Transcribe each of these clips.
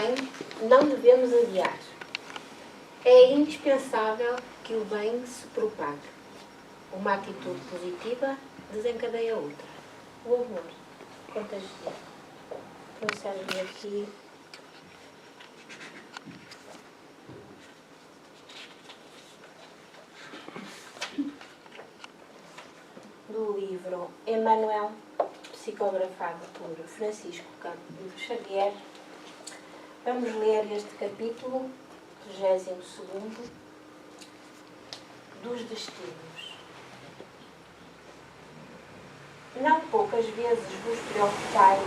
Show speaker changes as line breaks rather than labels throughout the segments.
bem não devemos adiar. É indispensável que o bem se propague. Uma atitude positiva desencadeia outra. O amor contagia. Vou aqui. Do livro Emmanuel, psicografado por Francisco Cândido Xavier. Vamos ler este capítulo, 32º, dos destinos. Não poucas vezes vos preocupais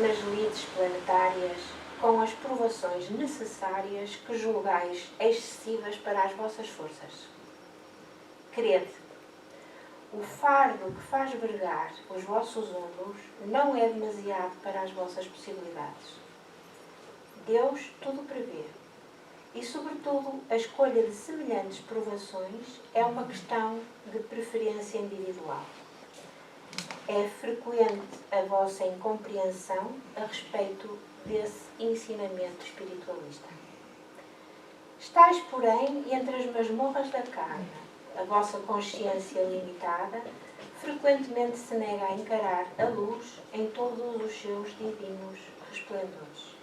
nas lides planetárias com as provações necessárias que julgais excessivas para as vossas forças. Crede, o fardo que faz vergar os vossos ombros não é demasiado para as vossas possibilidades. Deus tudo prevê. E, sobretudo, a escolha de semelhantes provações é uma questão de preferência individual. É frequente a vossa incompreensão a respeito desse ensinamento espiritualista. Estais, porém, entre as masmorras da carne. A vossa consciência limitada frequentemente se nega a encarar a luz em todos os seus divinos resplendores.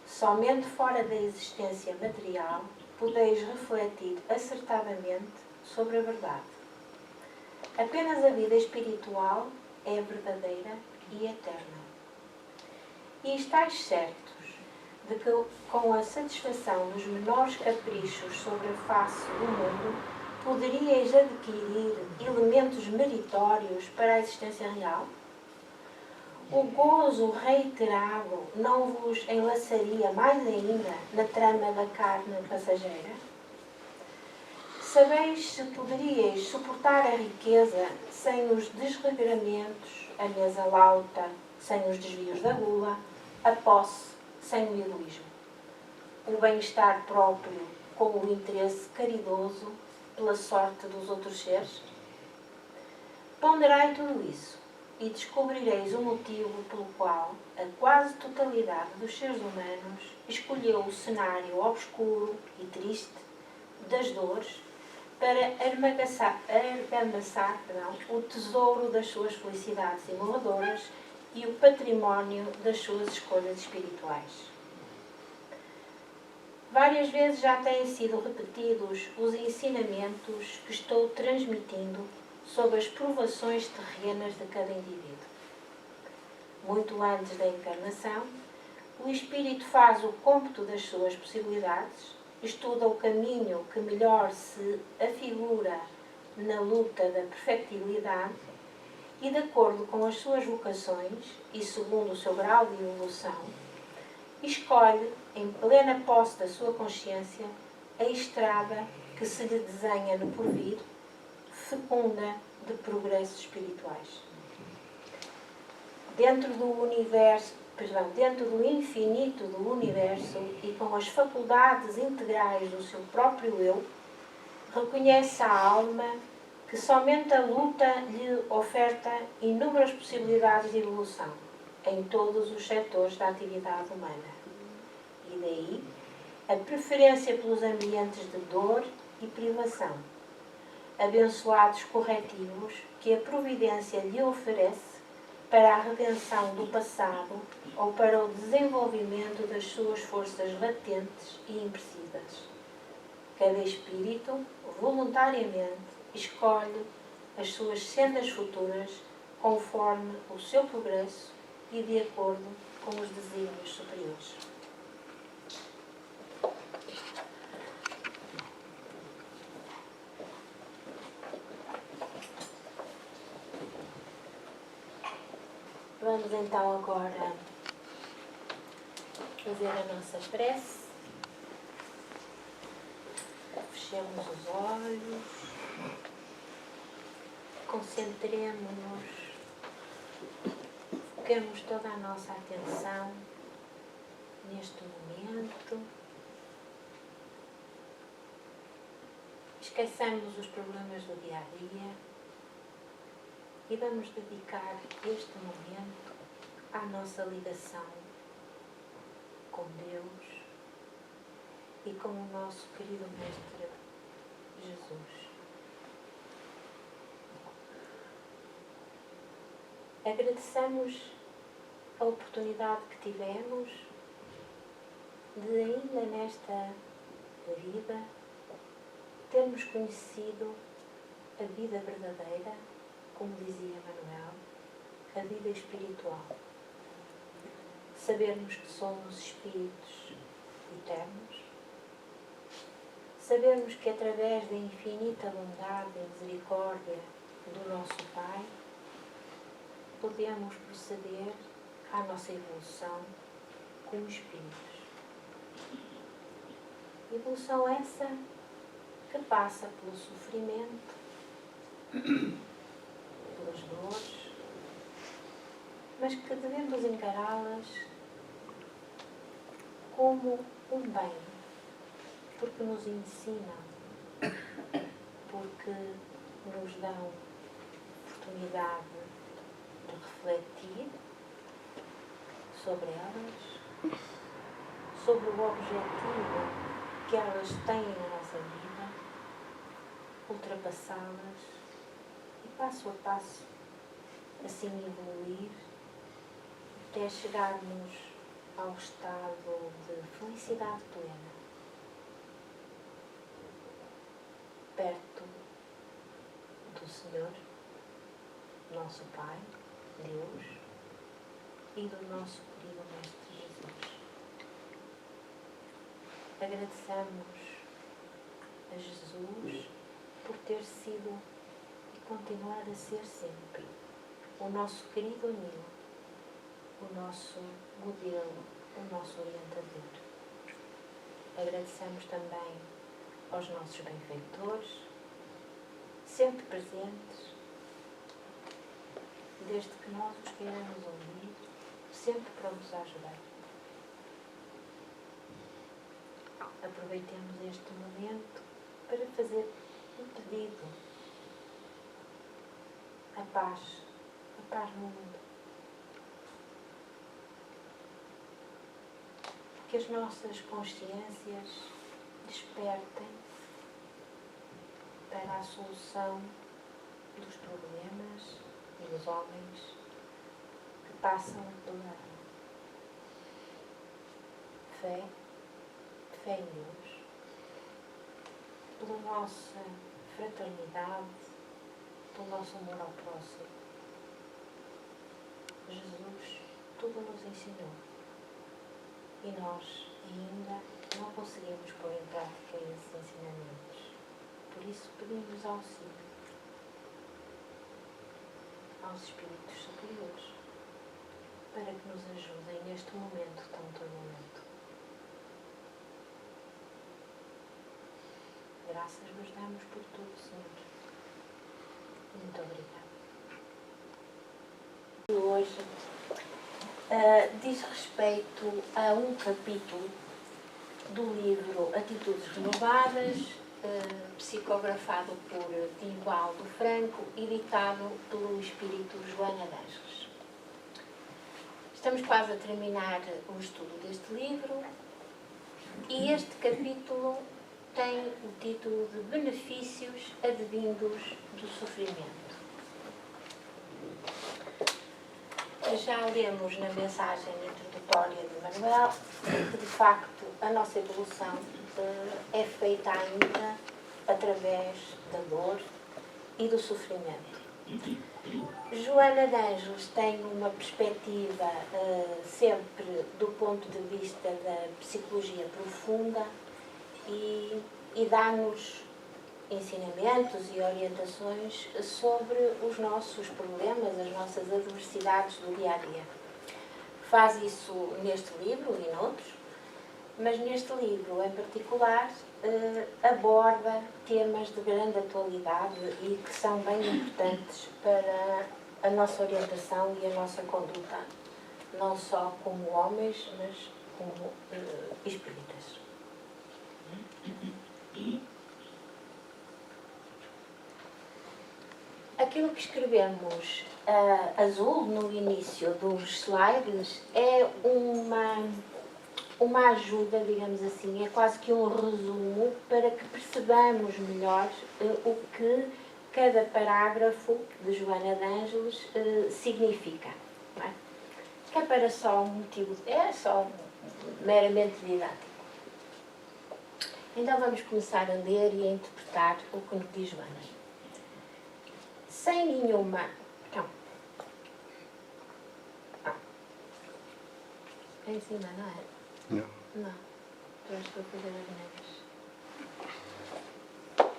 Somente fora da existência material podeis refletir acertadamente sobre a verdade. Apenas a vida espiritual é verdadeira e eterna. E estáis certos de que, com a satisfação dos menores caprichos sobre a face do mundo, poderíeis adquirir elementos meritórios para a existência real? O gozo reiterado não vos enlaçaria mais ainda na trama da carne passageira? Sabeis se poderíeis suportar a riqueza sem os desregramentos, a mesa lauta sem os desvios da gula, a posse sem o egoísmo, o bem-estar próprio com o interesse caridoso pela sorte dos outros seres? Ponderai tudo isso e descobrireis o motivo pelo qual a quase totalidade dos seres humanos escolheu o cenário obscuro e triste das dores para argamassar o tesouro das suas felicidades imovadoras e o património das suas escolhas espirituais. Várias vezes já têm sido repetidos os ensinamentos que estou transmitindo sobre as provações terrenas de cada indivíduo. Muito antes da encarnação, o espírito faz o cômputo das suas possibilidades, estuda o caminho que melhor se afigura na luta da perfectibilidade e, de acordo com as suas vocações e segundo o seu grau de evolução, escolhe, em plena posse da sua consciência, a estrada que se lhe desenha no porvir, fecunda de progressos espirituais. Dentro do infinito do universo e com as faculdades integrais do seu próprio eu, reconhece a alma que somente a luta lhe oferta inúmeras possibilidades de evolução em todos os setores da atividade humana. E daí a preferência pelos ambientes de dor e privação, abençoados corretivos que a providência lhe oferece para a redenção do passado ou para o desenvolvimento das suas forças latentes e imprecisas. Cada espírito, voluntariamente, escolhe as suas sendas futuras conforme o seu progresso e de acordo com os desígnios superiores. Vamos então agora fazer a nossa prece. Fechemos os olhos, concentremos-nos, foquemos toda a nossa atenção neste momento. Esqueçamos os problemas do dia a dia e vamos dedicar este momento à nossa ligação com Deus e com o nosso querido Mestre Jesus. Agradecemos a oportunidade que tivemos de, ainda nesta vida, termos conhecido a vida verdadeira, como dizia Manuel, a vida espiritual. Sabermos que somos espíritos eternos, sabermos que através da infinita bondade e misericórdia do nosso Pai, podemos proceder à nossa evolução como espíritos. Evolução essa que passa pelo sofrimento, pelas dores, mas que devemos encará-las como um bem, porque nos ensinam, porque nos dão oportunidade de refletir sobre elas, sobre o objetivo que elas têm na nossa vida, ultrapassá-las e passo a passo assim evoluir até chegarmos ao estado de felicidade plena, perto do Senhor, nosso Pai, Deus, e do nosso querido Mestre Jesus. Agradecemos a Jesus por ter sido e continuar a ser sempre o nosso querido amigo, o nosso modelo, o nosso orientador. Agradecemos também aos nossos benfeitores, sempre presentes, desde que nós os queiramos ouvir, sempre prontos a ajudar. Aproveitemos este momento para fazer um pedido. A paz no mundo. Que as nossas consciências despertem para a solução dos problemas e dos homens que passam pela fé em Deus, pela nossa fraternidade, pelo nosso amor ao próximo. Jesus tudo nos ensinou e nós ainda não conseguimos pôr em prática esses ensinamentos. Por isso pedimos auxílio aos espíritos superiores para que nos ajudem neste momento tão turbulento. Graças vos damos por tudo, Senhor. Muito obrigada. Hoje diz respeito a um capítulo do livro Atitudes Renovadas, psicografado por Divaldo Franco, editado pelo Espírito Joana de Ângeles. Estamos quase a terminar o estudo deste livro e este capítulo tem o título de Benefícios advindos do sofrimento. Já lemos na mensagem introdutória de Manuel que, de facto, a nossa evolução é feita ainda através da dor e do sofrimento. Joana de Ângeles tem uma perspectiva sempre do ponto de vista da psicologia profunda e dá-nos ensinamentos e orientações sobre os nossos problemas, as nossas adversidades do dia-a-dia. Faz isso neste livro e noutros, mas neste livro em particular aborda temas de grande atualidade e que são bem importantes para a nossa orientação e a nossa conduta, não só como homens, mas como espíritas. Aquilo que escrevemos azul no início dos slides é uma ajuda, digamos assim, é quase que um resumo para que percebamos melhor o que cada parágrafo de Joana de Ângeles significa. Não é? Que é para só um motivo, é só meramente didático. Então vamos começar a ler e a interpretar o que nos diz Joana. Sem nenhuma... É em cima, não é?
Não.
Não. Eu acho que vou fazer as negras.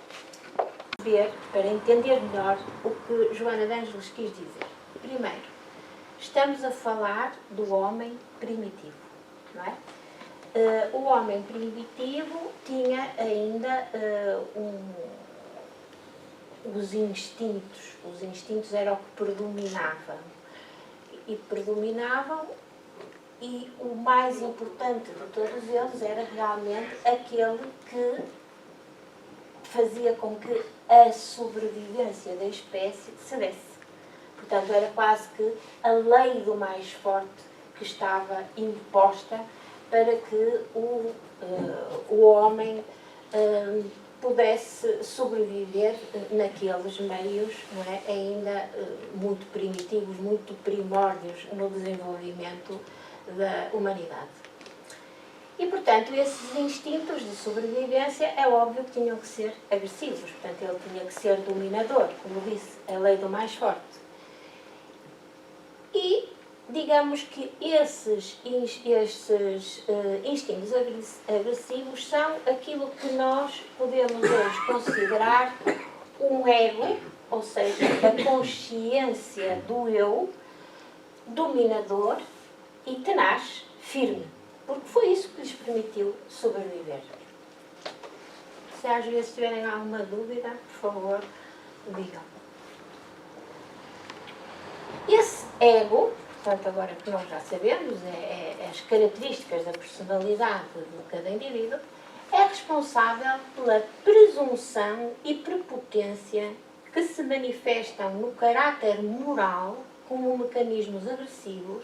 Ver, para entender melhor o que Joana de Ângeles quis dizer. Primeiro, estamos a falar do homem primitivo, não é? O homem primitivo tinha ainda os instintos. Os instintos eram o que predominavam. E o mais importante de todos eles era realmente aquele que fazia com que a sobrevivência da espécie se desse. Portanto, era quase que a lei do mais forte que estava imposta para que o homem pudesse sobreviver naqueles meios, não é? Ainda muito primitivos, muito primórdios no desenvolvimento da humanidade. E, portanto, esses instintos de sobrevivência é óbvio que tinham que ser agressivos. Portanto, ele tinha que ser dominador, como disse, a lei do mais forte. E, digamos que esses instintos agressivos são aquilo que nós podemos hoje considerar um ego, ou seja, a consciência do eu, dominador e tenaz, firme, porque foi isso que lhes permitiu sobreviver. Se às vezes tiverem alguma dúvida, por favor, digam. Esse ego, portanto, agora que nós já sabemos, as características da personalidade de cada indivíduo, é responsável pela presunção e prepotência que se manifestam no caráter moral como mecanismos agressivos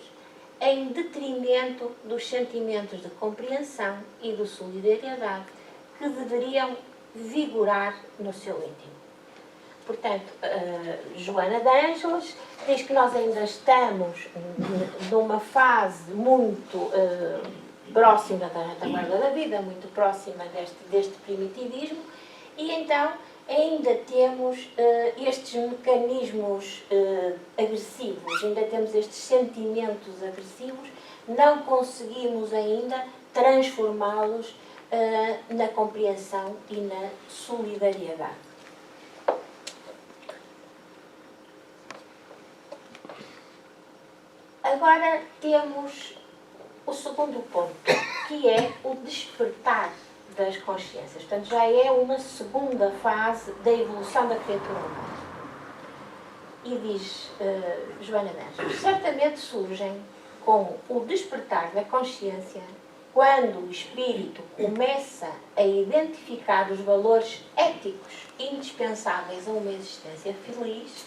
em detrimento dos sentimentos de compreensão e de solidariedade que deveriam vigorar no seu íntimo. Portanto, Joana de Ângeles diz que nós ainda estamos numa fase muito próxima da guarda da vida, muito próxima deste primitivismo, e então ainda temos estes mecanismos agressivos, ainda temos estes sentimentos agressivos, não conseguimos ainda transformá-los na compreensão e na solidariedade. Agora temos o segundo ponto, que é o despertar das consciências. Portanto, já é uma segunda fase da evolução da criatura humana. E diz Joana de Ângeles, certamente surgem com o despertar da consciência, quando o espírito começa a identificar os valores éticos indispensáveis a uma existência feliz,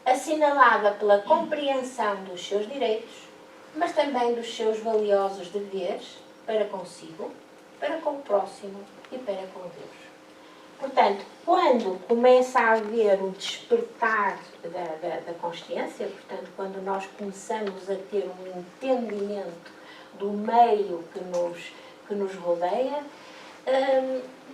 assinalada pela compreensão dos seus direitos, mas também dos seus valiosos deveres para consigo, para com o próximo e para com Deus. Portanto, quando começa a haver o despertar da consciência, portanto, quando nós começamos a ter um entendimento do meio que nos rodeia,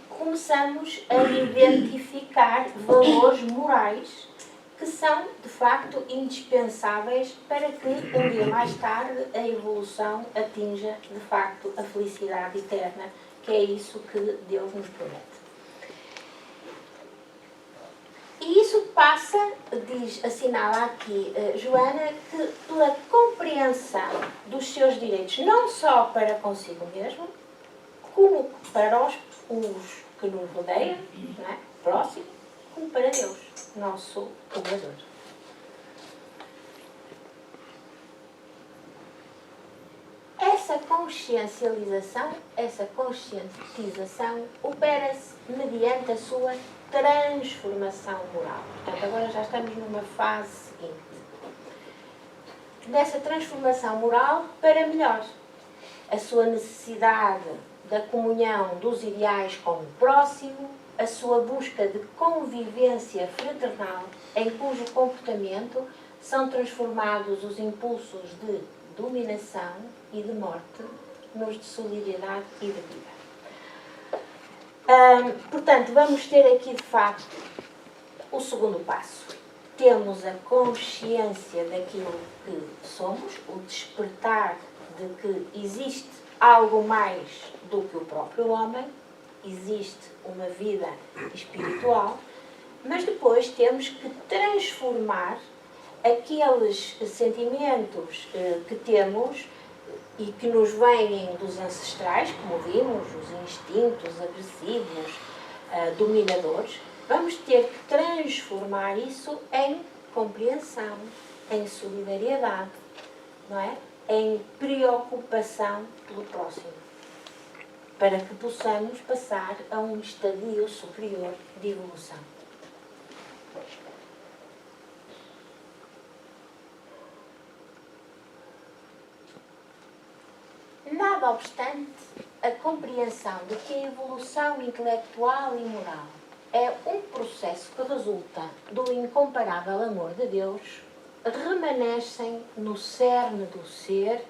começamos a identificar valores morais que são, de facto, indispensáveis para que, um dia mais tarde, a evolução atinja, de facto, a felicidade eterna, que é isso que Deus nos promete. E isso passa, assinala aqui Joana, que pela compreensão dos seus direitos, não só para consigo mesmo, como para os que nos rodeiam, não é? Próximo, como para Deus, nosso Criador. Essa consciencialização, essa conscientização, opera-se mediante a sua transformação moral. Portanto, agora já estamos numa fase seguinte. Dessa transformação moral para melhor. a sua necessidade da comunhão dos ideais com o próximo, a sua busca de convivência fraternal, em cujo comportamento são transformados os impulsos de dominação e de morte nos de solidariedade e de vida. Portanto, vamos ter aqui de facto o segundo passo. Temos a consciência daquilo que somos, o despertar de que existe algo mais do que o próprio homem, existe uma vida espiritual, mas depois temos que transformar aqueles sentimentos que temos e que nos vêm dos ancestrais, como vimos, os instintos agressivos, dominadores. Vamos ter que transformar isso em compreensão, em solidariedade, não é? Em preocupação pelo próximo, para que possamos passar a um estadio superior de evolução. Nada obstante, a compreensão de que a evolução intelectual e moral é um processo que resulta do incomparável amor de Deus, remanescem no cerne do ser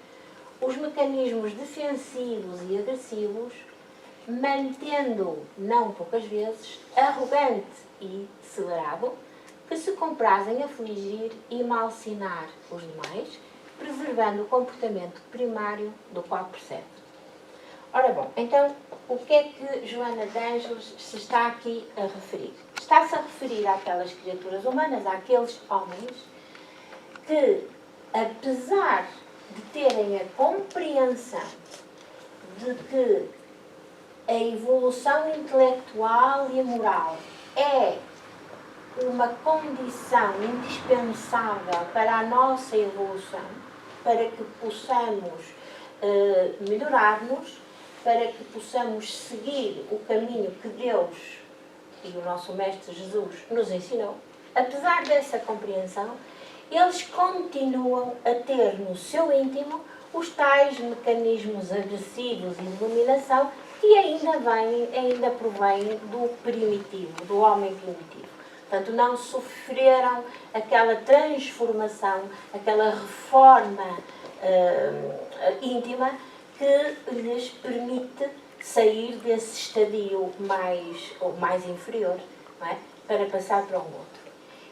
os mecanismos defensivos e agressivos, mantendo, não poucas vezes, arrogante e acelerado, que se comprazem a afligir e malsinar os demais, preservando o comportamento primário do qual procede. Ora bom, então, o que é que Joana de Ângeles se está aqui a referir? Está-se a referir àquelas criaturas humanas, àqueles homens, que, apesar de terem a compreensão de que a evolução intelectual e moral é uma condição indispensável para a nossa evolução, para que possamos melhorar-nos, para que possamos seguir o caminho que Deus e o nosso Mestre Jesus nos ensinou, apesar dessa compreensão, eles continuam a ter no seu íntimo os tais mecanismos agressivos e de dominação que ainda provêm do primitivo, do homem primitivo. Portanto, não sofreram aquela transformação, aquela reforma íntima que lhes permite sair desse estadio mais inferior, não é? Para passar para um outro.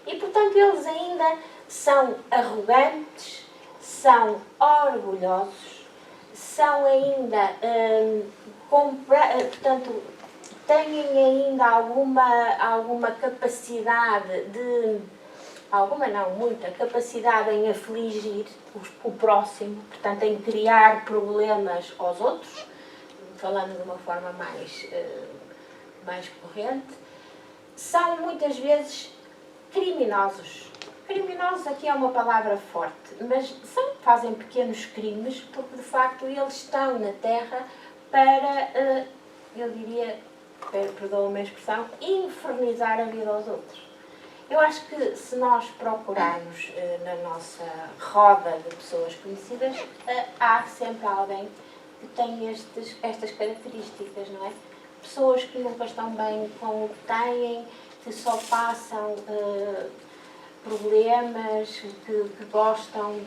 E, portanto, eles ainda são arrogantes, são orgulhosos, são ainda, portanto, têm ainda alguma capacidade muita capacidade em afligir o próximo, portanto, em criar problemas aos outros, falando de uma forma mais corrente. São muitas vezes criminosos. Criminosos aqui é uma palavra forte, mas fazem pequenos crimes porque, de facto, eles estão na Terra para, eu diria, perdoa-me a expressão, infernizar a vida aos outros. Eu acho que se nós procurarmos na nossa roda de pessoas conhecidas, há sempre alguém que tem estas características, não é? Pessoas que nunca estão bem com o que têm, que só passam problemas, que gostam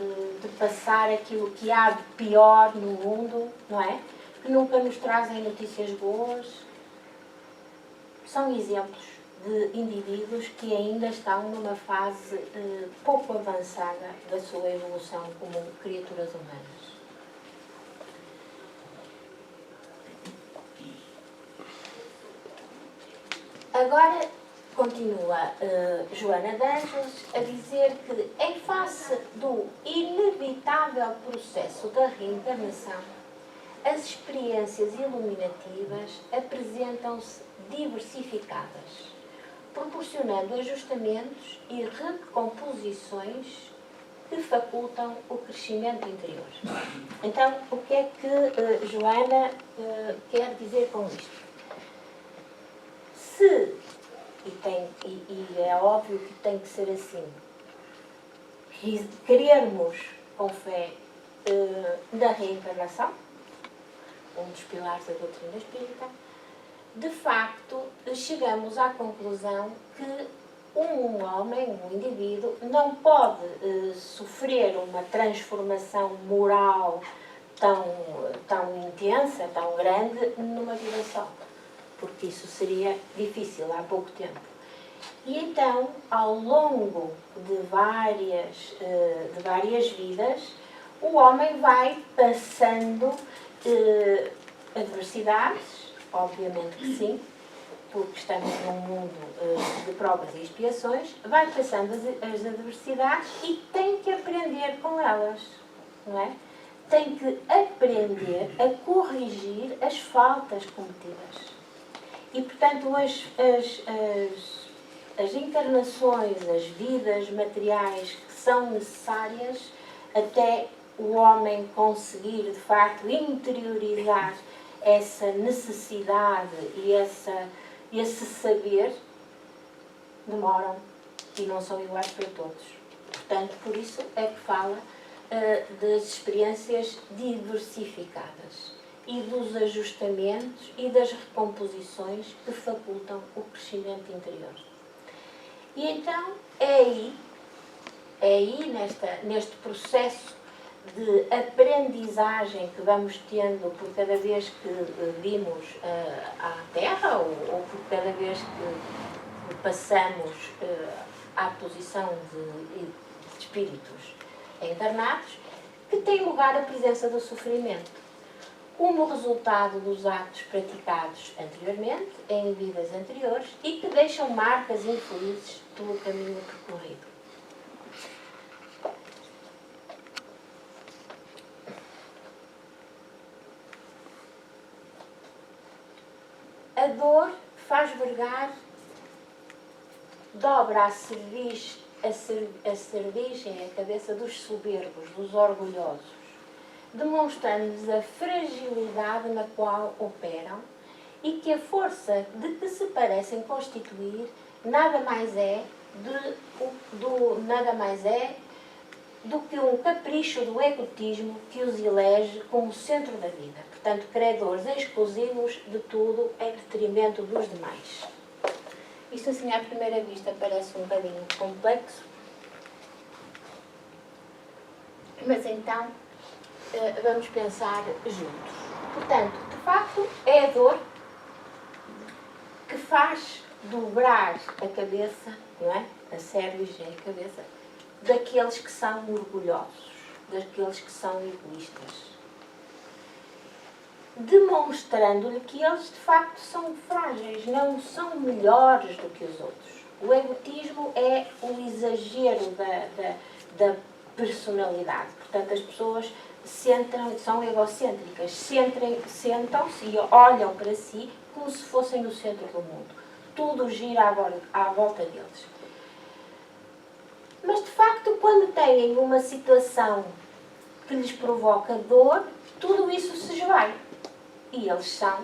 de passar aquilo que há de pior no mundo, não é? Que nunca nos trazem notícias boas. São exemplos de indivíduos que ainda estão numa fase pouco avançada da sua evolução como criaturas humanas. Agora, continua Joana de Ângeles a dizer que, em face do inevitável processo da reencarnação, as experiências iluminativas apresentam-se diversificadas, proporcionando ajustamentos e recomposições que facultam o crescimento interior. Então, o que é que Joana quer dizer com isto? E é óbvio que tem que ser assim, querermos com fé na reencarnação, um dos pilares da doutrina espírita, de facto, chegamos à conclusão que um homem, um indivíduo, não pode sofrer uma transformação moral tão intensa, tão grande, numa vida só. Porque isso seria difícil há pouco tempo. E então, ao longo de várias vidas, o homem vai passando adversidades, obviamente que sim, porque estamos num mundo de provas e expiações, vai passando as adversidades e tem que aprender com elas, não é? Tem que aprender a corrigir as faltas cometidas. E, portanto, as encarnações, as vidas materiais que são necessárias até o homem conseguir, de facto, interiorizar essa necessidade e esse saber, demoram e não são iguais para todos. Portanto, por isso é que fala das experiências diversificadas e dos ajustamentos e das recomposições que facultam o crescimento interior. E então é aí neste processo de aprendizagem que vamos tendo por cada vez que vimos à Terra ou por cada vez que passamos à posição de espíritos encarnados, que tem lugar a presença do sofrimento, como resultado dos atos praticados anteriormente, em vidas anteriores, e que deixam marcas infelizes pelo caminho percorrido. A dor faz vergar, dobra a cerviz é a cabeça dos soberbos, dos orgulhosos, demonstrando-lhes a fragilidade na qual operam e que a força de que se parecem constituir nada mais é do que um capricho do egotismo que os elege como centro da vida. Portanto, credores exclusivos de tudo em detrimento dos demais. Isto assim à primeira vista parece um bocadinho complexo, mas então vamos pensar juntos. Portanto, de facto, é a dor que faz dobrar a cabeça, não é? A cerviz é a cabeça, daqueles que são orgulhosos, daqueles que são egoístas, demonstrando-lhe que eles de facto são frágeis, não são melhores do que os outros. O egotismo é o exagero da personalidade. Portanto, as pessoas são egocêntricas, sentam-se e olham para si como se fossem o centro do mundo. Tudo gira à volta deles. Mas, de facto, quando têm uma situação que lhes provoca dor, tudo isso se esvai. E eles são,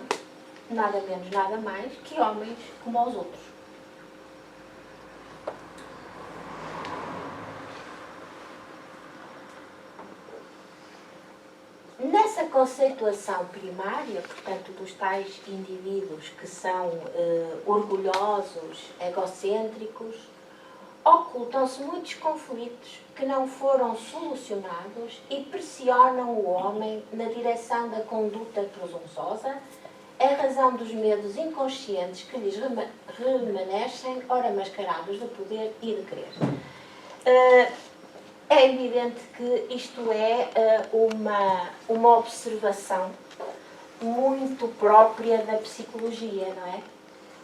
nada menos, nada mais, que homens como os outros. Nessa conceituação primária, portanto, dos tais indivíduos que são orgulhosos, egocêntricos, ocultam-se muitos conflitos que não foram solucionados e pressionam o homem na direção da conduta presunçosa, em razão dos medos inconscientes que lhes remanescem, ora mascarados de poder e de querer. É evidente que isto é uma observação muito própria da psicologia, não é?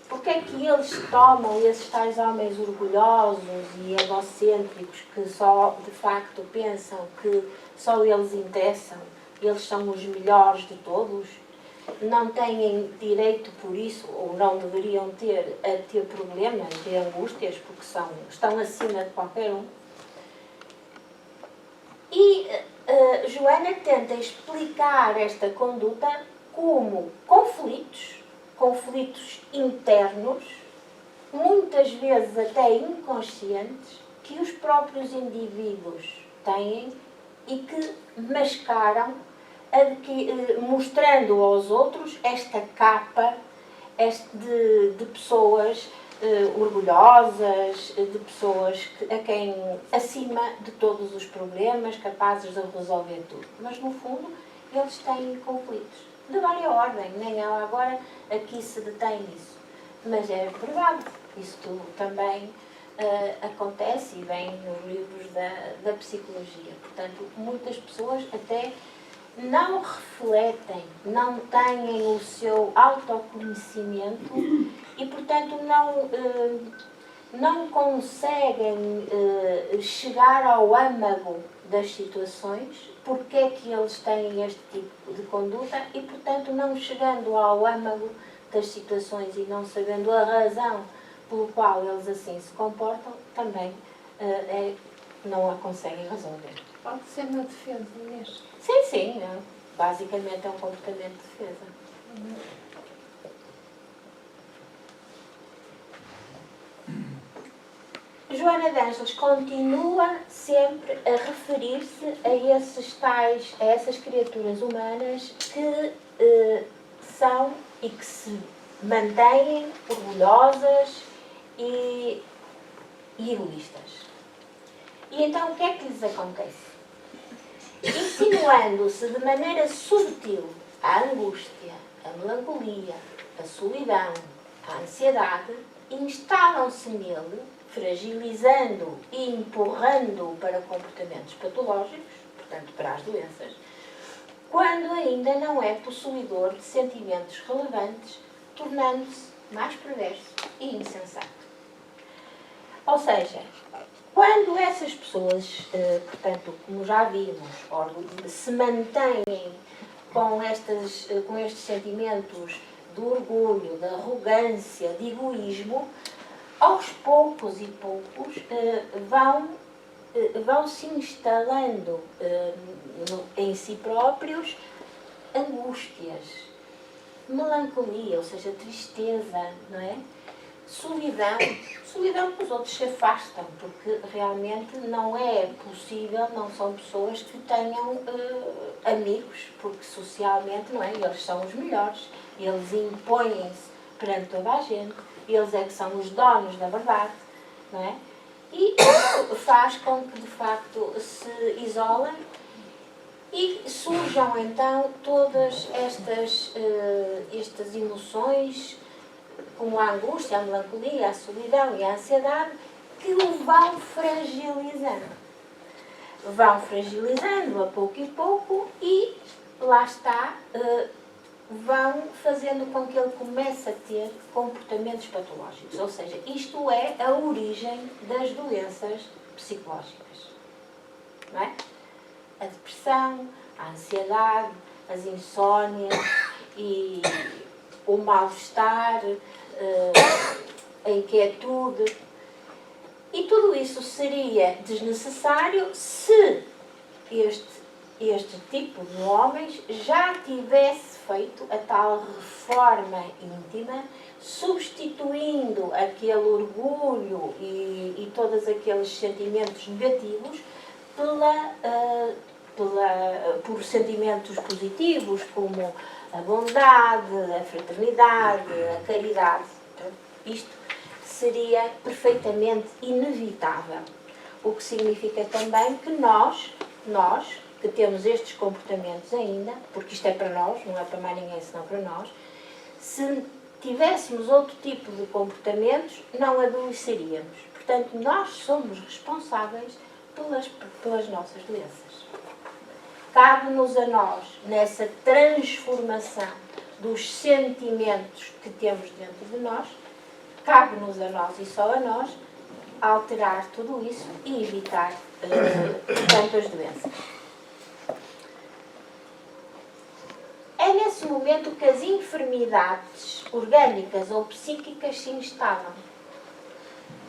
Porque é que eles tomam, esses tais homens orgulhosos e egocêntricos que só, de facto, pensam que só eles interessam, eles são os melhores de todos, não têm direito por isso, ou não deveriam ter, a ter problemas e angústias, porque estão acima de qualquer um. E Joana tenta explicar esta conduta como conflitos internos, muitas vezes até inconscientes, que os próprios indivíduos têm e que mascaram mostrando aos outros esta capa de pessoas orgulhosas, de pessoas a quem, acima de todos os problemas, capazes de resolver tudo. Mas, no fundo, eles têm conflitos de várias ordens, nem ela agora aqui se detém nisso. Mas é verdade, isso tudo também acontece e vem nos livros da psicologia. Portanto, muitas pessoas até não refletem, não têm o seu autoconhecimento e, portanto, não conseguem chegar ao âmago das situações, porque é que eles têm este tipo de conduta e, portanto, não chegando ao âmago das situações e não sabendo a razão pelo qual eles assim se comportam, também não a conseguem resolver.
Pode ser uma defesa mesmo.
Sim, basicamente é um comportamento de defesa. Joana de Ângeles continua sempre a referir-se a essas criaturas humanas que são e que se mantêm orgulhosas e egoístas. E então o que é que lhes acontece? Insinuando-se de maneira subtil a angústia, a melancolia, a solidão, a ansiedade, instalam-se nele, fragilizando e empurrando-o para comportamentos patológicos, portanto para as doenças, quando ainda não é possuidor de sentimentos relevantes, tornando-se mais perverso e insensato. Ou seja, quando essas pessoas, portanto, como já vimos, se mantêm com estes sentimentos de orgulho, de arrogância, de egoísmo, aos poucos e poucos vão se instalando em si próprios angústias, melancolia, ou seja, tristeza, não é? Solidão que os outros se afastam, porque realmente não é possível, não são pessoas que tenham amigos, porque socialmente, não é? Eles são os melhores, eles impõem-se perante toda a gente, eles é que são os donos da verdade, não é? E isso faz com que, de facto, se isolem e surjam, então, todas estas emoções, como a angústia, a melancolia, a solidão e a ansiedade, que o vão fragilizando. Vão fragilizando a pouco e pouco e, lá está, vão fazendo com que ele comece a ter comportamentos patológicos. Ou seja, isto é a origem das doenças psicológicas. Não é? A depressão, a ansiedade, as insónias e o mal-estar, a inquietude. E tudo isso seria desnecessário se este tipo de homens já tivesse feito a tal reforma íntima, substituindo aquele orgulho e todos aqueles sentimentos negativos por sentimentos positivos, como a bondade, a fraternidade, a caridade. Então, isto seria perfeitamente inevitável. O que significa também que nós que temos estes comportamentos ainda, porque isto é para nós, não é para mais ninguém senão para nós, se tivéssemos outro tipo de comportamentos, não adoeceríamos. Portanto, nós somos responsáveis pelas nossas doenças. Cabe-nos a nós, nessa transformação dos sentimentos que temos dentro de nós, cabe-nos a nós e só a nós, alterar tudo isso e evitar, portanto, as doenças. É nesse momento que as enfermidades orgânicas ou psíquicas se instalam,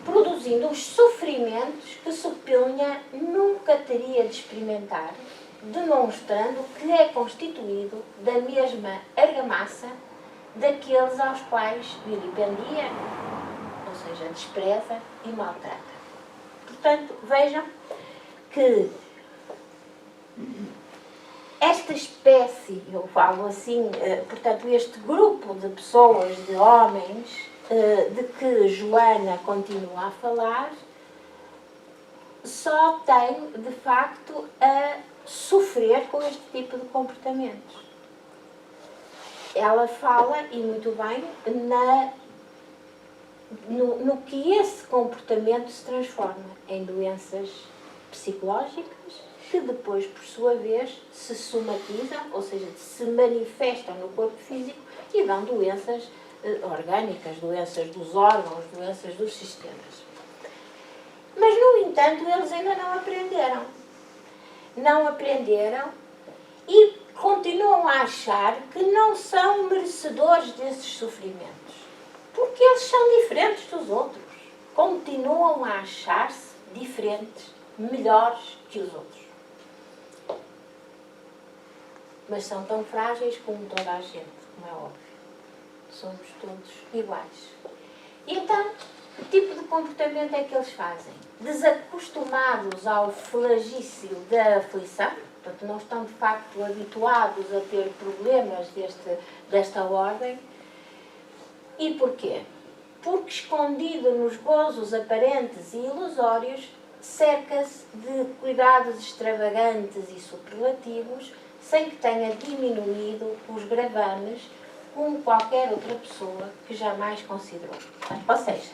produzindo os sofrimentos que Supilha nunca teria de experimentar, demonstrando que é constituído da mesma argamassa daqueles aos quais vilipendia, ou seja, despreza e maltrata. Portanto, vejam que esta espécie, eu falo assim, portanto, este grupo de pessoas, de homens, de que Joana continua a falar, só tem, de facto, a sofrer com este tipo de comportamentos. Ela fala, e muito bem, no que esse comportamento se transforma em doenças psicológicas que depois, por sua vez, se somatizam, ou seja, se manifestam no corpo físico e dão doenças orgânicas, doenças dos órgãos, doenças dos sistemas. Mas, no entanto, eles ainda não aprenderam. Não aprenderam e continuam a achar que não são merecedores desses sofrimentos. Porque eles são diferentes dos outros. Continuam a achar-se diferentes, melhores que os outros. Mas são tão frágeis como toda a gente, como é óbvio. Somos todos iguais. E então, que tipo de comportamento é que eles fazem? Desacostumados ao flagício da aflição, portanto não estão de facto habituados a ter problemas desta ordem. E porquê? Porque escondido nos gozos aparentes e ilusórios, cerca-se de cuidados extravagantes e superlativos, sem que tenha diminuído os gravames como qualquer outra pessoa que jamais considerou. Ou seja,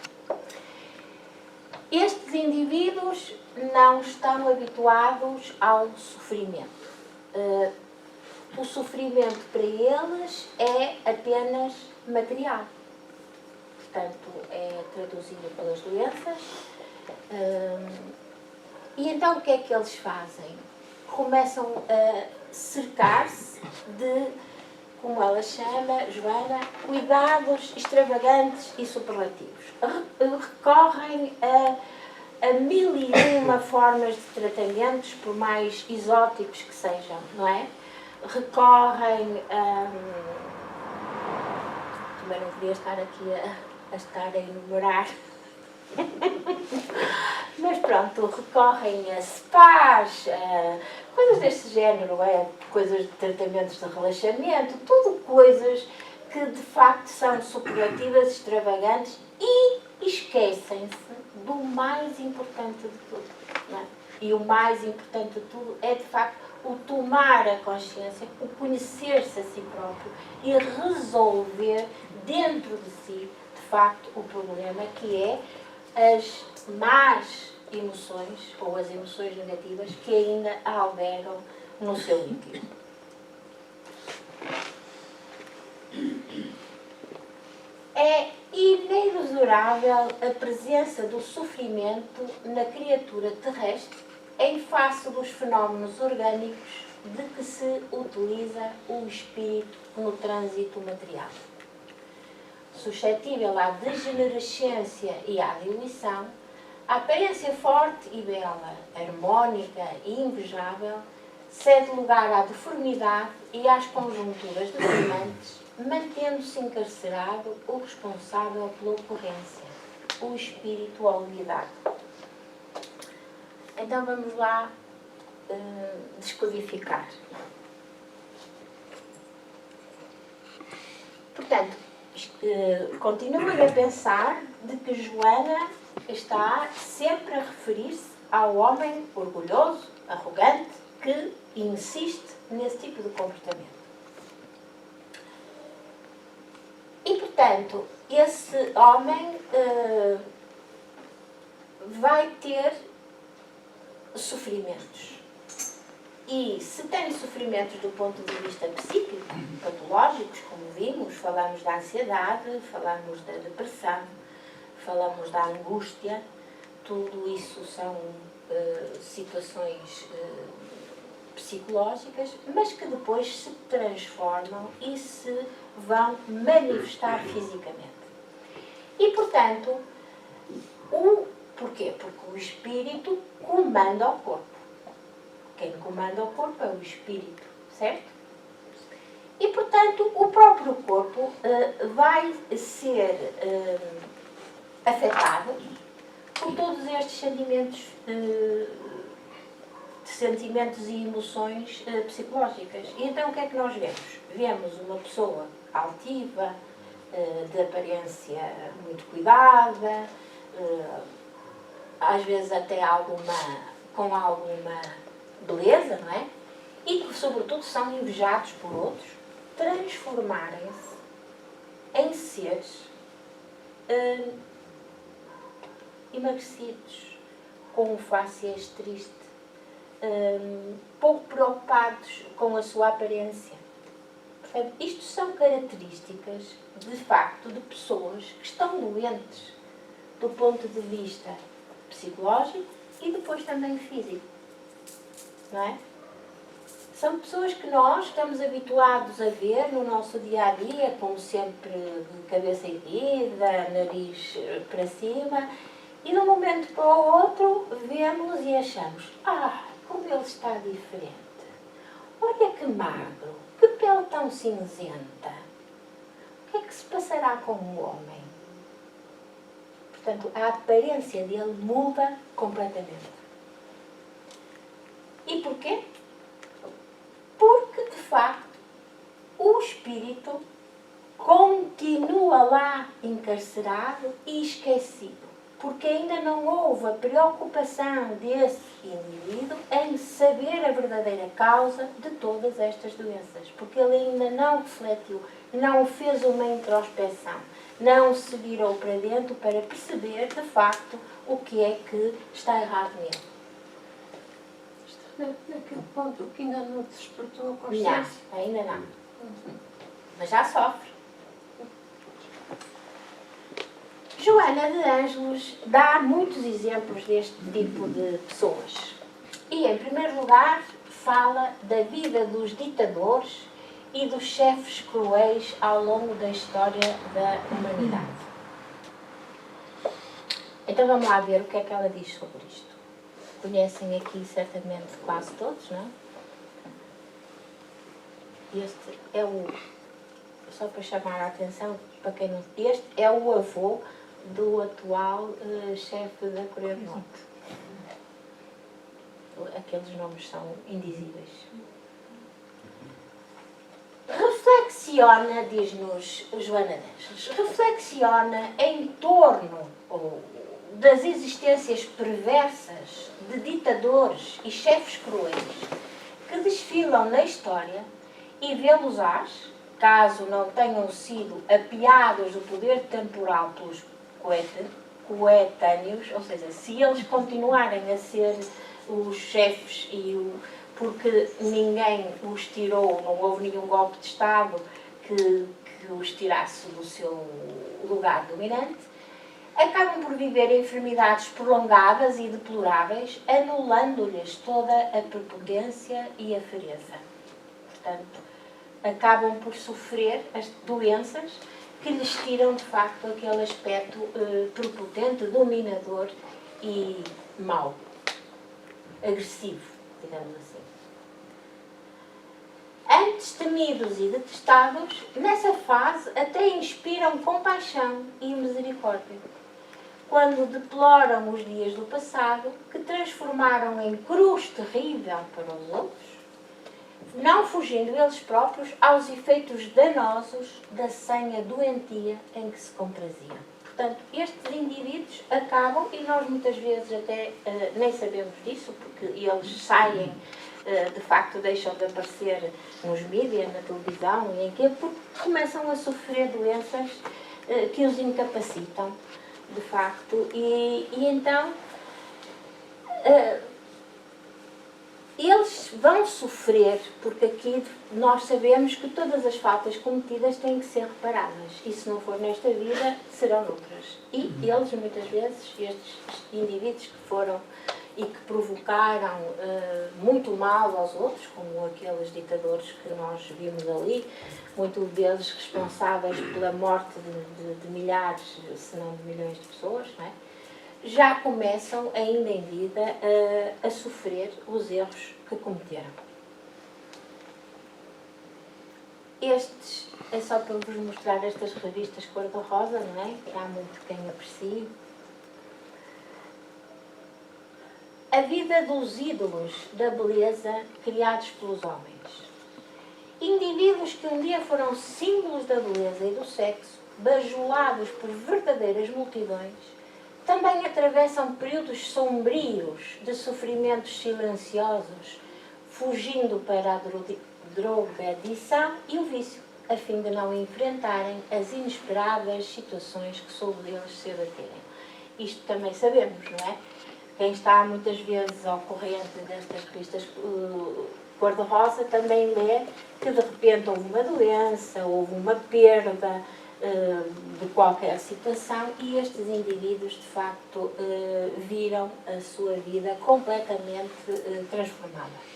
estes indivíduos não estão habituados ao sofrimento. O sofrimento para eles é apenas material. Portanto, é traduzido pelas doenças. E então o que é que eles fazem? Começam a cercar-se de, como ela chama, Joana, cuidados extravagantes e superlativos. Recorrem a mil e uma formas de tratamentos, por mais exóticos que sejam, não é? Recorrem a... Também não queria estar aqui a estar a enumerar. Mas pronto, recorrem a spas, coisas deste género, coisas de tratamentos de relaxamento, tudo coisas que de facto são superlativas, extravagantes e esquecem-se do mais importante de tudo. Não é? E o mais importante de tudo é de facto o tomar a consciência, o conhecer-se a si próprio e resolver dentro de si, de facto, o problema que é as más emoções ou as emoções negativas que ainda albergam no seu íntimo. É inexorável a presença do sofrimento na criatura terrestre em face dos fenómenos orgânicos de que se utiliza o espírito no trânsito material. Suscetível à degenerescência e à diluição, a aparência forte e bela, harmónica e invejável, cede lugar à deformidade e às conjunturas deprimantes, mantendo-se encarcerado o responsável pela ocorrência, o espírito olvidado. Então vamos lá descodificar. Portanto, continuem a pensar de que Joana está sempre a referir-se ao homem orgulhoso, arrogante, que insiste nesse tipo de comportamento. E, portanto, esse homem vai ter sofrimentos. E se tem sofrimentos do ponto de vista psíquico, patológicos, como vimos, falamos da ansiedade, falamos da depressão, falamos da angústia, tudo isso são situações psicológicas, mas que depois se transformam e se vão manifestar fisicamente. E, portanto, porquê? Porque o espírito comanda o corpo. Quem comanda o corpo é o espírito, certo? E, portanto, o próprio corpo vai ser afetado por todos estes sentimentos de sentimentos e emoções psicológicas. E então o que é que nós vemos? Vemos uma pessoa altiva, de aparência muito cuidada, às vezes até com alguma beleza, não é? E que, sobretudo, são invejados por outros, transformarem-se em seres emagrecidos, com faces triste, pouco preocupados com a sua aparência. Portanto, isto são características, de facto, de pessoas que estão doentes do ponto de vista psicológico e depois também físico. Não é? São pessoas que nós estamos habituados a ver no nosso dia-a-dia, como sempre de cabeça erguida, nariz para cima, e de um momento para o outro vemos e achamos: como ele está diferente. Olha que magro, que pele tão cinzenta. O que é que se passará com o homem? Portanto, a aparência dele muda completamente. E porquê? Porque, de facto, o espírito continua lá encarcerado e esquecido. Porque ainda não houve a preocupação desse indivíduo em saber a verdadeira causa de todas estas doenças. Porque ele ainda não refletiu, não fez uma introspeção, não se virou para dentro para perceber, de facto, o que é que está errado nele.
Naquele ponto que ainda não despertou a consciência.
Não, ainda não. Mas já sofre. Joana de Ângeles dá muitos exemplos deste tipo de pessoas. E, em primeiro lugar, fala da vida dos ditadores e dos chefes cruéis ao longo da história da humanidade. Então vamos lá ver o que é que ela diz sobre isto. Conhecem aqui certamente quase todos, não é? Este é só para chamar a atenção, para quem não... Este é o avô do atual chefe da Coreia do Norte. Aqueles nomes são indizíveis. Reflexiona, diz-nos Joana de Ângeles, reflexiona em torno das existências perversas de ditadores e chefes cruéis que desfilam na história e vê-los-ás, caso não tenham sido apiados do poder temporal pelos coetâneos, ou seja, se eles continuarem a ser os chefes porque ninguém os tirou, não houve nenhum golpe de Estado que os tirasse do seu lugar dominante, acabam por viver enfermidades prolongadas e deploráveis, anulando-lhes toda a prepotência e a frieza. Portanto, acabam por sofrer as doenças que lhes tiram, de facto, aquele aspecto prepotente, dominador e mau, agressivo, digamos assim. Antes temidos e detestados, nessa fase até inspiram compaixão e misericórdia, quando deploram os dias do passado que transformaram em cruz terrível para os outros, não fugindo eles próprios aos efeitos danosos da sanha doentia em que se compraziam. Portanto, estes indivíduos acabam, e nós muitas vezes até nem sabemos disso, porque eles saem, de facto deixam de aparecer nos mídias, na televisão, e em quê? Porque começam a sofrer doenças que os incapacitam, de facto, e então eles vão sofrer, porque aqui nós sabemos que todas as faltas cometidas têm que ser reparadas. E se não for nesta vida, serão noutras. E eles, muitas vezes, estes indivíduos que foram e que provocaram muito mal aos outros, como aqueles ditadores que nós vimos ali, muitos deles responsáveis pela morte de milhares, se não de milhões de pessoas, não é? Já começam, ainda em vida, a sofrer os erros que cometeram. Estes, é só para vos mostrar estas revistas cor-de-rosa, não é? Que há muito quem aprecie. a vida dos ídolos da beleza criados pelos homens. Indivíduos que um dia foram símbolos da beleza e do sexo, bajulados por verdadeiras multidões, também atravessam períodos sombrios de sofrimentos silenciosos, fugindo para a drogadição e o vício, a fim de não enfrentarem as inesperadas situações que sobre eles se abaterem. Isto também sabemos, não é? Quem está muitas vezes ao corrente destas revistas cor-de-rosa também lê que de repente houve uma doença, houve uma perda de qualquer situação e estes indivíduos de facto viram a sua vida completamente transformada.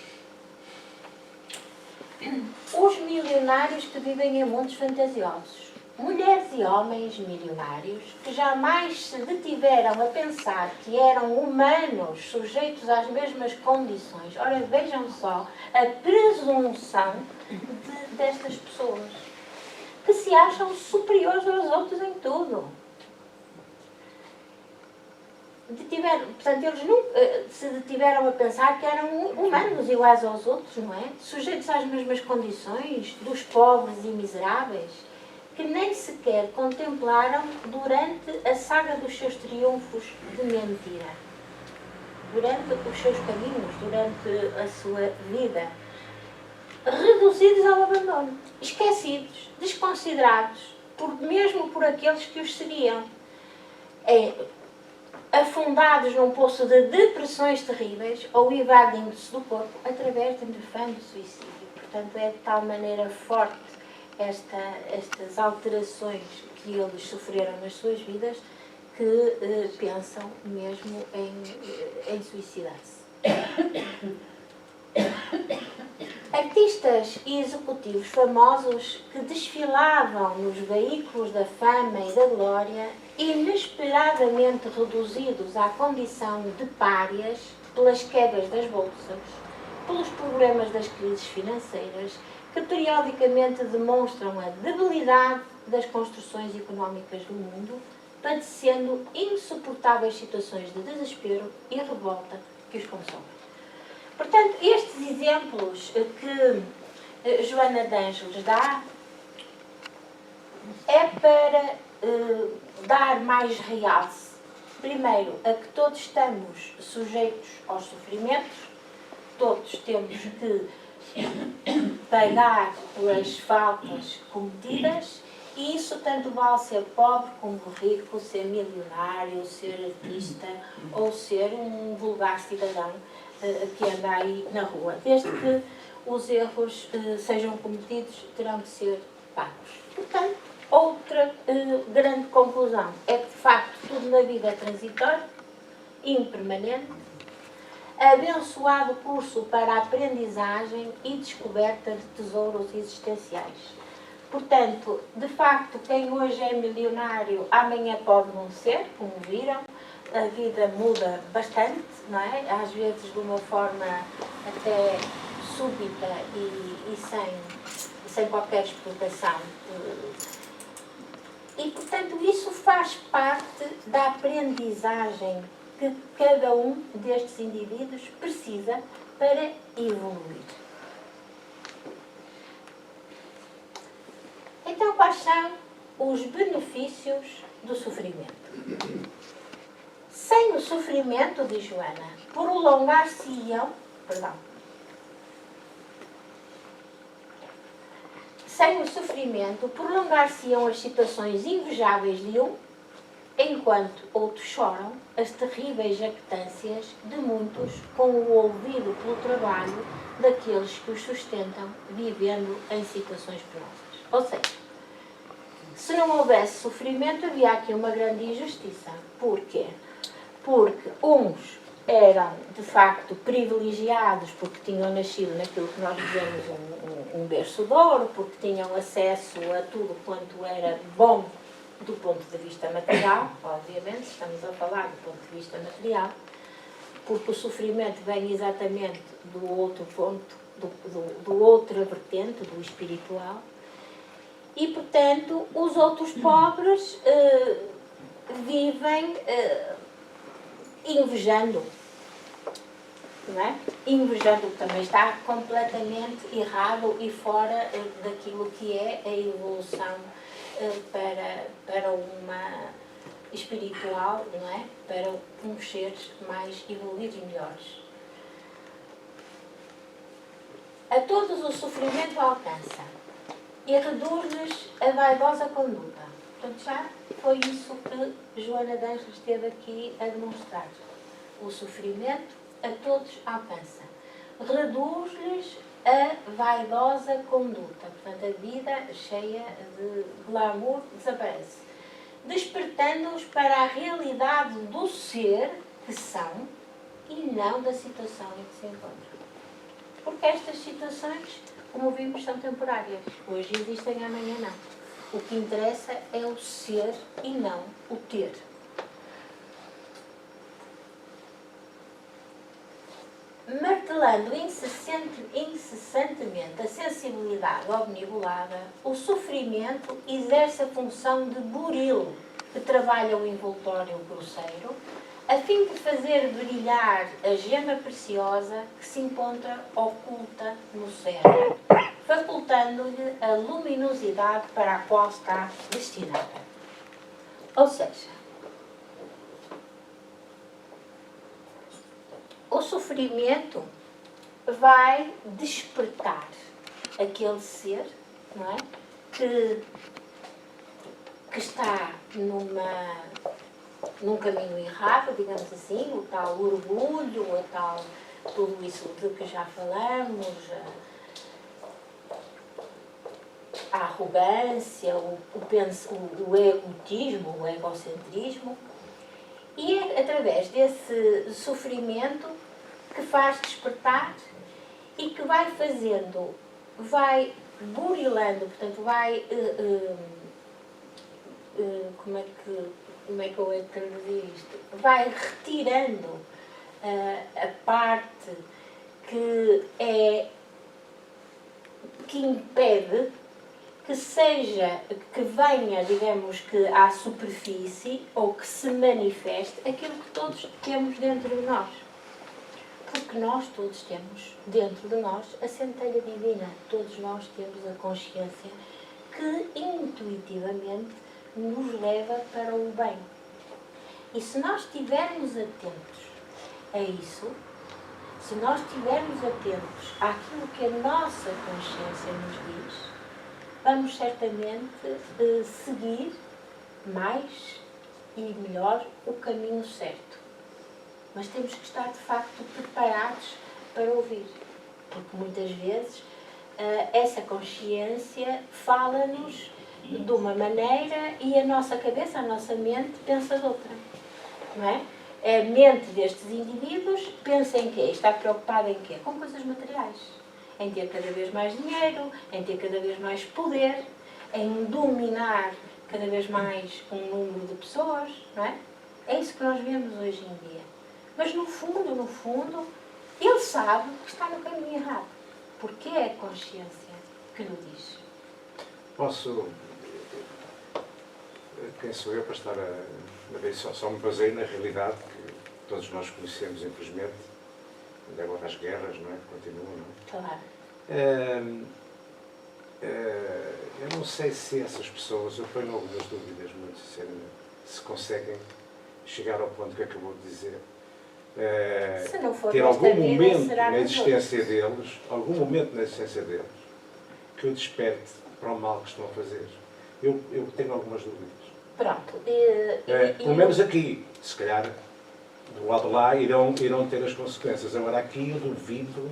Os milionários que vivem em mundos fantasiosos. Mulheres e homens milionários que jamais se detiveram a pensar que eram humanos sujeitos às mesmas condições. Ora, vejam só a presunção destas pessoas, que se acham superiores aos outros em tudo. Portanto, eles nunca se detiveram a pensar que eram humanos iguais aos outros, não é? Sujeitos às mesmas condições dos pobres e miseráveis, que nem sequer contemplaram durante a saga dos seus triunfos de mentira, durante os seus caminhos, durante a sua vida, reduzidos ao abandono, esquecidos, desconsiderados, mesmo por aqueles que os seguiam, afundados num poço de depressões terríveis ou evadindo-se do corpo através de um infame suicídio. Portanto, é de tal maneira forte estas alterações que eles sofreram nas suas vidas que pensam mesmo em suicidar-se. Artistas e executivos famosos que desfilavam nos veículos da fama e da glória, inesperadamente reduzidos à condição de párias pelas quedas das bolsas, pelos problemas das crises financeiras, que periodicamente demonstram a debilidade das construções económicas do mundo, padecendo insuportáveis situações de desespero e revolta que os consomem. Portanto, estes exemplos que Joana de Ângeles dá é para dar mais realce, primeiro, a que todos estamos sujeitos aos sofrimentos, todos temos que pagar pelas faltas cometidas, e isso tanto vale ser pobre como rico, ser milionário, ser artista ou ser um vulgar cidadão que anda aí na rua. Desde que os erros sejam cometidos, terão de ser pagos. Portanto, outra grande conclusão é que, de facto, tudo na vida é transitório, impermanente, abençoado curso para a aprendizagem e descoberta de tesouros existenciais. Portanto, de facto, quem hoje é milionário, amanhã pode não ser, como viram. A vida muda bastante, não é? Às vezes de uma forma até súbita e sem qualquer explicação. E, portanto, isso faz parte da aprendizagem que cada um destes indivíduos precisa para evoluir. Então, quais são os benefícios do sofrimento? Sem o sofrimento, diz Joana, prolongar-se-iam, sem o sofrimento, prolongar-se-iam as situações invejáveis de um, enquanto outros choram as terríveis jactâncias de muitos com o ouvido pelo trabalho daqueles que os sustentam, vivendo em situações penosas. Ou seja, se não houvesse sofrimento, havia aqui uma grande injustiça. Porquê? Porque uns eram, de facto, privilegiados porque tinham nascido naquilo que nós dizemos um berço de ouro, porque tinham acesso a tudo quanto era bom do ponto de vista material, obviamente, estamos a falar do ponto de vista material, porque o sofrimento vem exatamente do outro ponto, do outra vertente, do espiritual, e, portanto, os outros pobres vivem invejando não é? Invejando o que também está completamente errado e fora daquilo que é a evolução para uma espiritual, não é? Para uns seres mais evoluídos e melhores. A todos o sofrimento alcança e reduz-lhes a vaidosa conduta. Portanto, já foi isso que Joana de Ângeles esteve aqui a demonstrar. O sofrimento a todos alcança. Reduz-lhes a vaidosa conduta. Portanto, a vida cheia de glamour desaparece. Despertando-os para a realidade do ser que são e não da situação em que se encontram. Porque estas situações, como vimos, são temporárias. Hoje existem, amanhã não. O que interessa é o ser e não o ter. Martelando incessantemente a sensibilidade omnibulada, o sofrimento exerce a função de buril que trabalha o envoltório grosseiro, a fim de fazer brilhar a gema preciosa que se encontra oculta no cerne, facultando-lhe a luminosidade para a qual está destinada. Ou seja, o sofrimento vai despertar aquele ser, não é? que está num caminho errado, digamos assim, o tal orgulho, tudo isso de que já falamos, a arrogância, o egotismo, o egocentrismo. E é através desse sofrimento que faz despertar e que vai burilando, portanto, como é que eu hei de traduzir isto? Vai retirando a parte que impede que venha, digamos, que à superfície ou que se manifeste aquilo que todos temos dentro de nós. Porque nós todos temos dentro de nós a centelha divina. Todos nós temos a consciência que intuitivamente nos leva para o bem. E se nós estivermos atentos a isso, se nós estivermos atentos àquilo que a nossa consciência nos diz, vamos certamente seguir mais e melhor o caminho certo. Mas temos que estar, de facto, preparados para ouvir. Porque muitas vezes essa consciência fala-nos de uma maneira e a nossa cabeça, a nossa mente, pensa de outra. Não é? A mente destes indivíduos pensa em quê? Está preocupada em quê? Com coisas materiais. Em ter cada vez mais dinheiro, em ter cada vez mais poder, em dominar cada vez mais um número de pessoas, não é? É isso que nós vemos hoje em dia. Mas no fundo, ele sabe que está no caminho errado. Porque é a consciência que lhe diz.
Quem sou eu para estar só me baseio na realidade que todos nós conhecemos, infelizmente, agora as guerras, não é? Continuam, não é?
Claro.
Eu não sei se essas pessoas, eu tenho algumas dúvidas, muito sinceramente, se conseguem chegar ao ponto que acabou de dizer.
Se não for
ter algum
vida,
momento
será
na existência deles, que o desperte para o mal que estão a fazer. Eu tenho algumas dúvidas.
Pronto.
Pelo menos aqui, se calhar, do lado de lá, irão ter as consequências. Agora aqui eu duvido,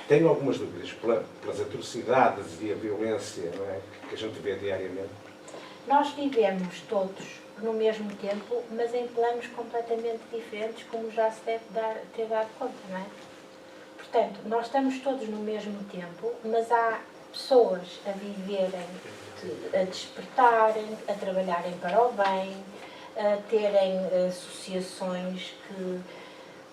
tenho algumas dúvidas, pelas atrocidades e a violência, não é, que a gente vê diariamente.
Nós vivemos todos no mesmo tempo, mas em planos completamente diferentes, como já se deve ter dado conta, não é? Portanto, nós estamos todos no mesmo tempo, mas há pessoas a viverem, a despertarem, a trabalharem para o bem, a terem associações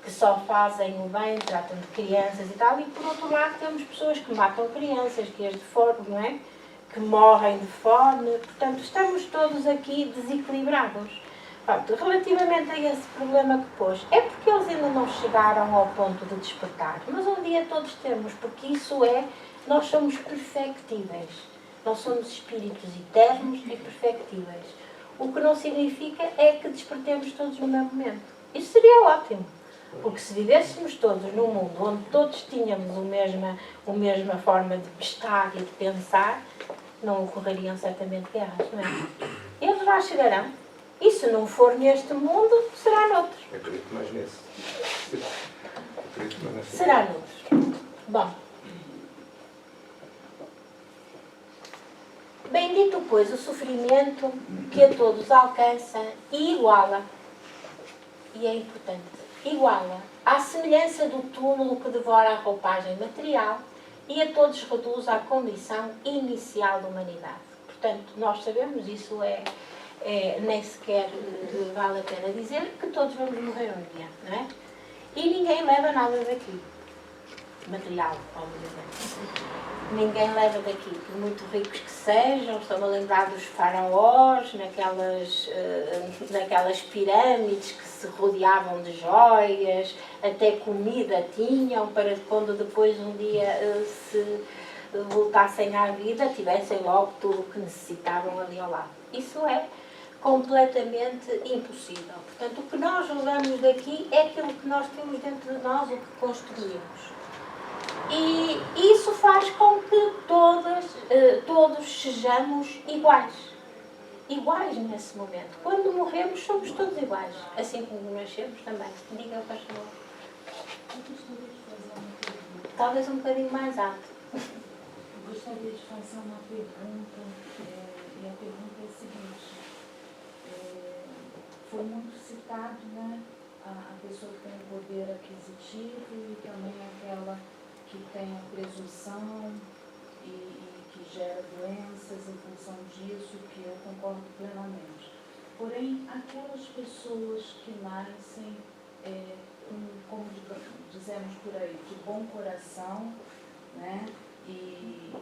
que só fazem o bem, tratam de crianças e tal, e por outro lado temos pessoas que matam crianças, que as de fome, não é? Que morrem de fome. Portanto, estamos todos aqui desequilibrados. Pronto, relativamente a esse problema que pôs, é porque eles ainda não chegaram ao ponto de despertar. Mas um dia todos temos, porque isso é, nós somos perfectíveis. Nós somos espíritos eternos e perfectíveis. O que não significa é que despertemos todos no mesmo momento. Isso seria ótimo. Porque se vivêssemos todos num mundo onde todos tínhamos a mesma forma de estar e de pensar, não ocorreriam certamente guerras, não é? Eles lá chegarão. E se não for neste mundo, será noutro.
Acredito mais nesse. Acredito mais nesse.
Será noutro. Bom. Bendito, pois, o sofrimento que a todos alcança e iguala, e é importante, iguala, à semelhança do túmulo que devora a roupagem material e a todos reduz à condição inicial da humanidade. Portanto, nós sabemos, isso nem sequer vale a pena dizer, que todos vamos morrer um dia, não é? E ninguém leva nada daqui. Material, obviamente. Ninguém leva daqui, por muito ricos que sejam. Estou-me a lembrar dos faraós, naquelas pirâmides que se rodeavam de joias, até comida tinham, para quando depois um dia se voltassem à vida, tivessem logo tudo o que necessitavam ali ao lado. Isso é completamente impossível. Portanto, o que nós levamos daqui é aquilo que nós temos dentro de nós, o que construímos. E isso faz com que todos sejamos iguais. Iguais nesse momento. Quando morremos, somos todos iguais. Assim como nascemos também. Diga, por favor. Talvez um bocadinho mais alto.
Gostaria de fazer uma pergunta, e a pergunta é a seguinte. Foi muito citado, né, a pessoa que tem o poder aquisitivo e também aquela que tem a presunção e que gera doenças em função disso, que eu concordo plenamente. Porém, aquelas pessoas que nascem como dizemos por aí, de bom coração, né, e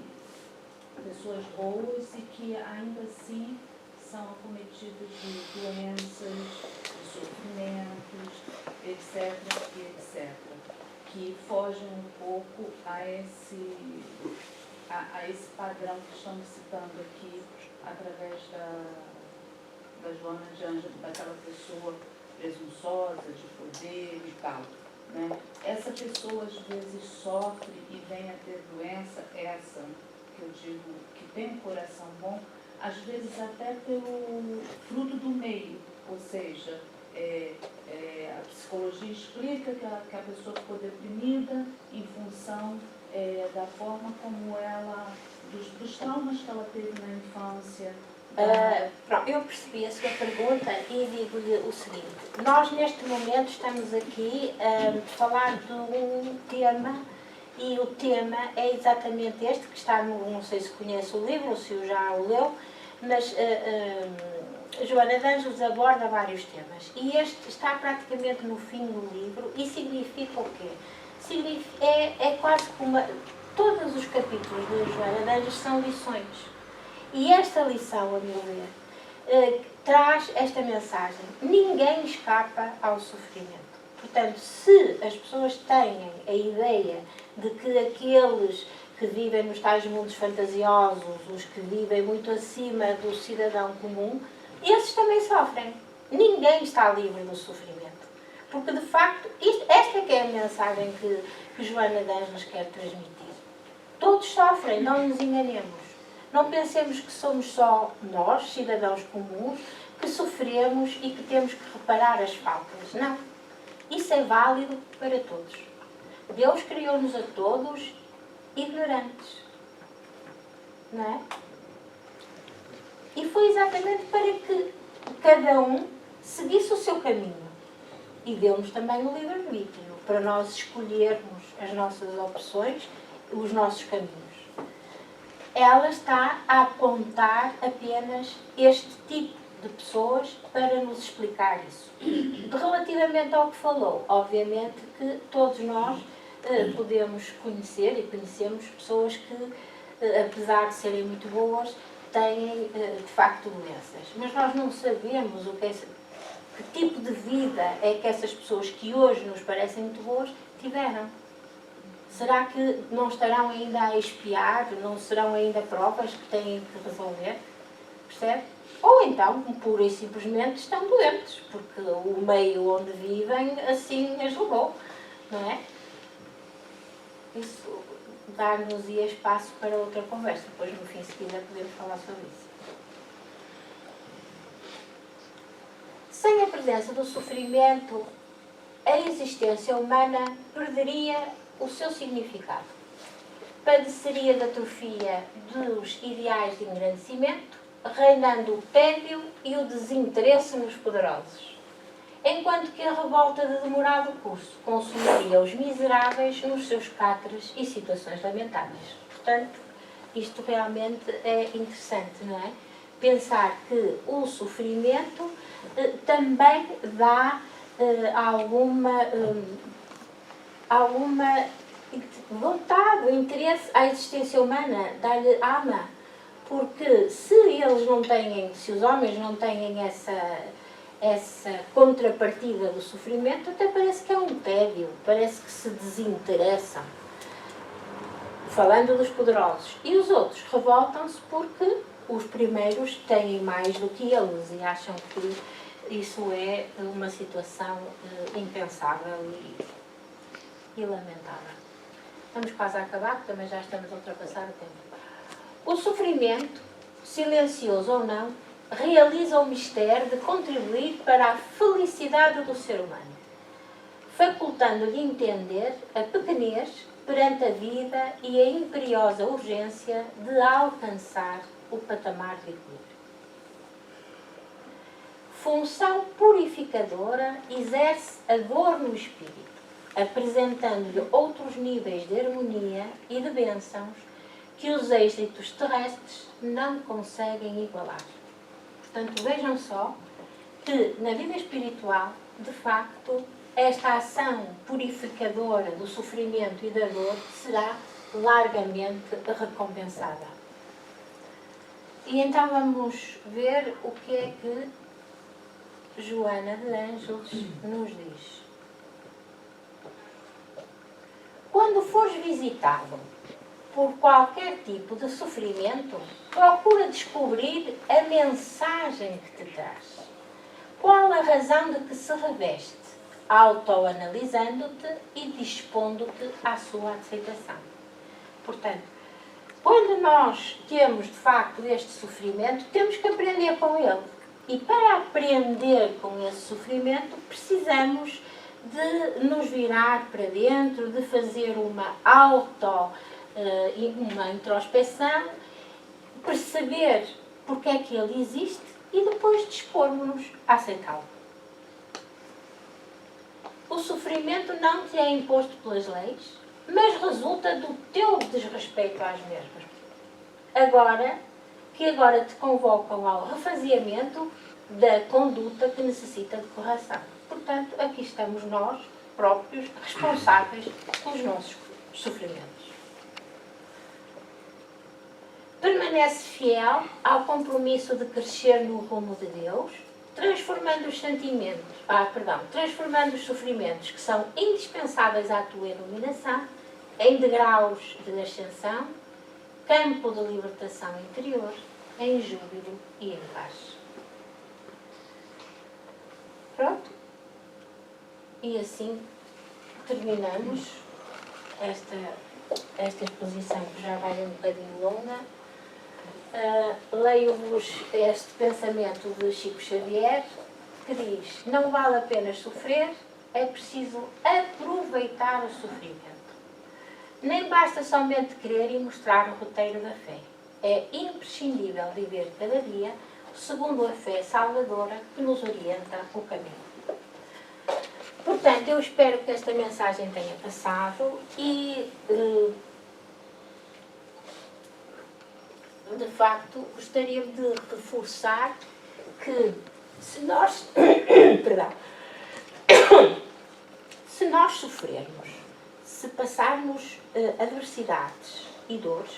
pessoas boas e que ainda assim são acometidas de doenças, de sofrimentos, etc, etc, que fogem um pouco a esse padrão que estamos citando aqui, através da Joana de Ângelo, daquela pessoa presunçosa, de poder e tal. Né? Essa pessoa às vezes sofre e vem a ter doença, essa que eu digo que tem um coração bom, às vezes até pelo fruto do meio, ou seja, a psicologia explica que a pessoa ficou deprimida em função da forma como ela, dos traumas que ela teve na infância.
Pronto, eu percebi a sua pergunta e digo-lhe o seguinte. Nós neste momento estamos aqui a falar de um tema, e o tema é exatamente este que está no, não sei se conhece o livro ou se já o leu, mas Joana de Ângeles aborda vários temas e este está praticamente no fim do livro. E significa o quê? É quase como todos os capítulos de Joana de Ângeles são lições. E esta lição, a meu ver, traz esta mensagem. Ninguém escapa ao sofrimento. Portanto, se as pessoas têm a ideia de que aqueles que vivem nos tais mundos fantasiosos, os que vivem muito acima do cidadão comum, esses também sofrem. Ninguém está livre do sofrimento. Porque, de facto, esta é que é a mensagem que Joana de Ângeles quer transmitir. Todos sofrem, não nos enganemos. Não pensemos que somos só nós, cidadãos comuns, que sofremos e que temos que reparar as faltas. Não. Isso é válido para todos. Deus criou-nos a todos ignorantes. Não é? E foi exatamente para que cada um seguisse o seu caminho. E deu-nos também o livre-arbítrio, para nós escolhermos as nossas opções, os nossos caminhos. Ela está a apontar apenas este tipo de pessoas para nos explicar isso. Relativamente ao que falou, obviamente que todos nós podemos conhecer e conhecemos pessoas que, apesar de serem muito boas, têm de facto doenças. Mas nós não sabemos o que é Que tipo de vida é que essas pessoas que hoje nos parecem muito boas tiveram? Será que não estarão ainda a expiar, não serão ainda provas que têm que resolver? Percebe? Ou então, pura e simplesmente, estão doentes, porque o meio onde vivem assim as levou, não é? Isso dar-nos-ia espaço para outra conversa. Depois, no fim, se quiser, podemos falar sobre isso. Sem a presença do sofrimento, a existência humana perderia o seu significado. Padeceria da atrofia dos ideais de engrandecimento, reinando o tédio e o desinteresse nos poderosos, enquanto que a revolta de demorado curso consumiria os miseráveis nos seus catres e situações lamentáveis. Portanto, isto realmente é interessante, não é? Pensar que o sofrimento também dá alguma vontade, interesse à existência humana, dá-lhe alma. Porque se eles não têm, se os homens não têm essa contrapartida do sofrimento, até parece que é um tédio, parece que se desinteressam. Falando dos poderosos. E os outros revoltam-se porque os primeiros têm mais do que eles e acham que isso é uma situação impensável e lamentável. Estamos quase a acabar, porque também já estamos a ultrapassar o tempo. O sofrimento, silencioso ou não, realiza o mistério de contribuir para a felicidade do ser humano, facultando-lhe entender a pequenez perante a vida e a imperiosa urgência de alcançar o patamar de equilíbrio. Função purificadora exerce a dor no espírito, apresentando-lhe outros níveis de harmonia e de bênçãos que os êxitos terrestres não conseguem igualar. Portanto, vejam só que na vida espiritual, de facto, esta ação purificadora do sofrimento e da dor será largamente recompensada. E então vamos ver o que é que Joana de Ângeles nos diz. Quando fores visitado por qualquer tipo de sofrimento, procura descobrir a mensagem que te traz. Qual a razão de que se reveste, autoanalisando-te e dispondo-te à sua aceitação. Portanto, quando nós temos de facto este sofrimento, temos que aprender com ele. E para aprender com esse sofrimento, precisamos de nos virar para dentro, de fazer uma introspeção, perceber porque é que ele existe e depois dispormos-nos a aceitá-lo. O sofrimento não te é imposto pelas leis, mas resulta do teu desrespeito às mesmas. Agora te convocam ao refaziamento da conduta que necessita de correção. Portanto, aqui estamos nós próprios responsáveis pelos nossos sofrimentos. Permanece fiel ao compromisso de crescer no rumo de Deus, transformando os sofrimentos que são indispensáveis à tua iluminação em degraus de ascensão, campo de libertação interior, em júbilo e em paz. Pronto? E assim terminamos esta exposição, que já vai um bocadinho longa. Leio-vos este pensamento de Chico Xavier, que diz: não vale a pena sofrer, é preciso aproveitar o sofrimento. Nem basta somente querer e mostrar o roteiro da fé. É imprescindível viver cada dia segundo a fé salvadora que nos orienta o caminho. Portanto, eu espero que esta mensagem tenha passado e, de facto, gostaria de reforçar que se nós, se nós sofrermos, se passarmos adversidades e dores,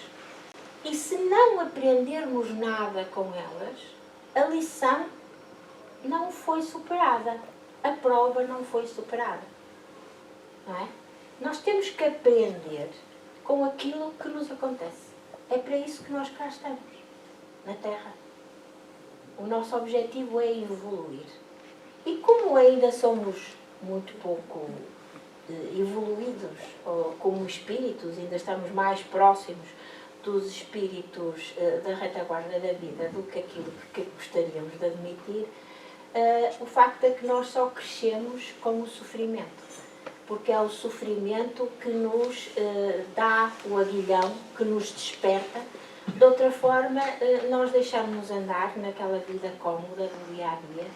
e se não aprendermos nada com elas, a lição não foi superada. A prova não foi superada. Não é? Nós temos que aprender com aquilo que nos acontece. É para isso que nós cá estamos, na Terra. O nosso objetivo é evoluir. E como ainda somos muito pouco evoluídos, ou como espíritos, ainda estamos mais próximos dos espíritos da retaguarda da vida do que aquilo que gostaríamos de admitir, o facto é que nós só crescemos com o sofrimento. Porque é o sofrimento que nos dá o aguilhão, que nos desperta. De outra forma, nós deixamos-nos andar naquela vida cómoda do dia-a-dia,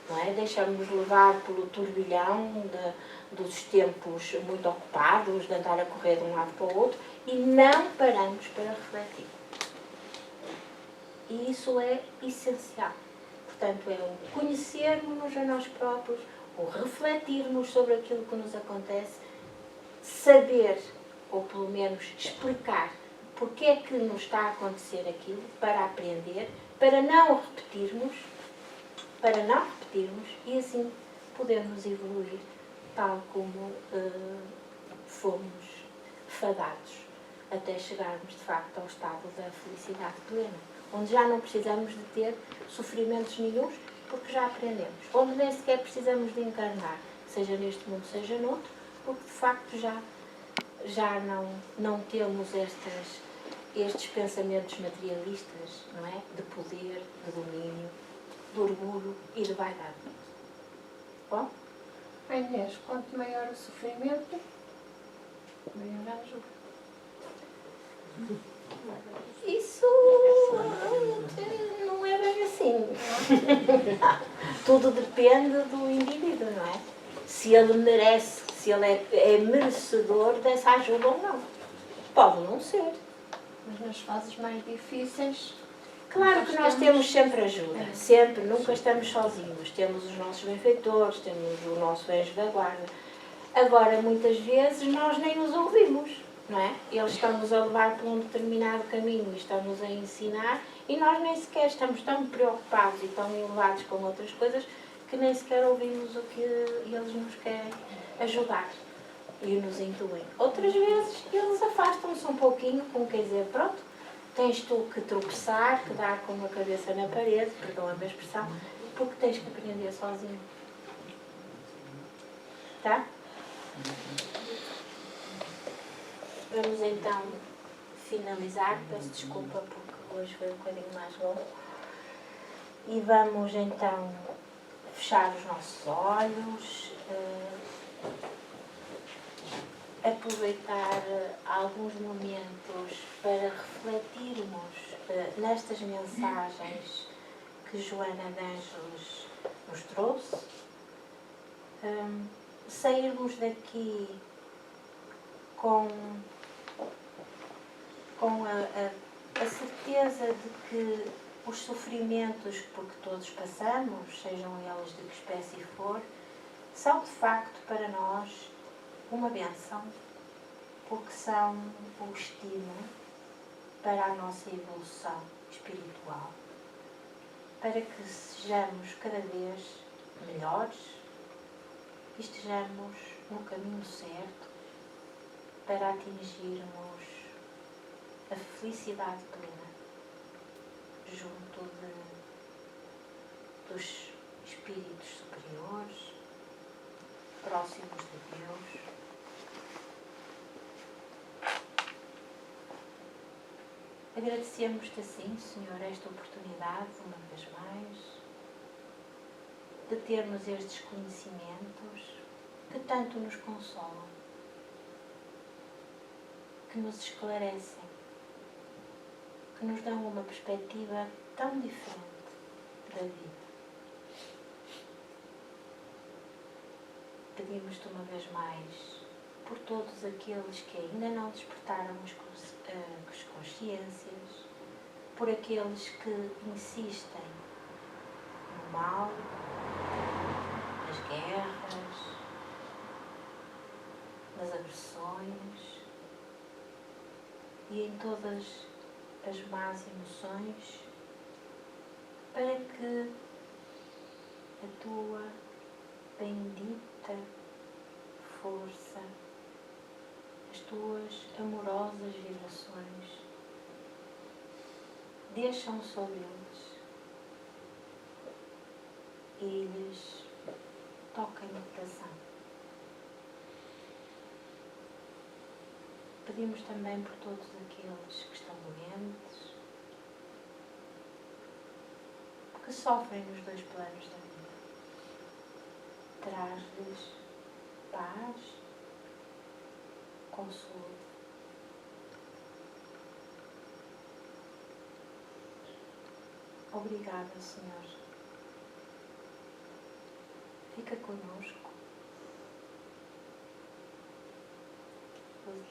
não é? Deixamos-nos levar pelo turbilhão dos tempos muito ocupados, de andar a correr de um lado para o outro, e não paramos para refletir. E isso é essencial. Portanto, é o conhecermos-nos a nós próprios, o refletirmos sobre aquilo que nos acontece, saber, ou pelo menos explicar, porque é que nos está a acontecer aquilo, para aprender, para não repetirmos, e assim podermos evoluir tal como fomos fadados, até chegarmos de facto ao estado da felicidade plena, onde já não precisamos de ter sofrimentos nenhuns, porque já aprendemos, onde nem sequer precisamos de encarnar, seja neste mundo, seja noutro, porque de facto já não temos estes pensamentos materialistas, não é? De poder, de domínio, de orgulho e de vaidade. Bom?
A Inês, quanto maior o sofrimento, maior a ajuda.
Isso não é bem assim. Tudo depende do indivíduo, não é? Se ele merece, se ele é merecedor dessa ajuda ou não. Pode não ser.
Mas nas fases mais difíceis...
Claro que nós temos sempre ajuda, sempre, nunca estamos sozinhos. Temos os nossos benfeitores, temos o nosso anjo da guarda. Agora, muitas vezes, nós nem os ouvimos, não é? Eles estão-nos a levar por um determinado caminho e estão-nos a ensinar, e nós nem sequer estamos tão preocupados e tão elevados com outras coisas que nem sequer ouvimos o que eles nos querem ajudar e nos intuem. Outras vezes, eles afastam-se um pouquinho, como quer dizer, pronto, tens tu que tropeçar, que dar com a cabeça na parede, perdoa-me a expressão, porque tens que aprender sozinho. Tá? Vamos então finalizar, peço desculpa porque hoje foi um bocadinho mais longo. E vamos então fechar os nossos olhos, aproveitar alguns momentos para refletirmos nestas mensagens que Joana de Ângeles nos trouxe, sairmos daqui com a certeza de que os sofrimentos por que todos passamos, sejam eles de que espécie for, são de facto para nós uma bênção, porque são o estímulo para a nossa evolução espiritual, para que sejamos cada vez melhores e estejamos no caminho certo para atingirmos a felicidade plena junto dos espíritos superiores, próximos de Deus. Agradecemos-te assim, Senhor, esta oportunidade, uma vez mais, de termos estes conhecimentos que tanto nos consolam, que nos esclarecem, que nos dão uma perspectiva tão diferente da vida. Pedimos-te uma vez mais por todos aqueles que ainda não despertaram as consciências, por aqueles que insistem no mal, nas guerras, nas agressões e em todas as más emoções, para que a tua bendita força, as tuas amorosas vibrações deixam sobre eles e lhes toquem o coração. Pedimos também por todos aqueles que estão doentes, que sofrem nos dois planos da vida. Traz-lhes paz, consolo. Obrigada, Senhor. Fica conosco.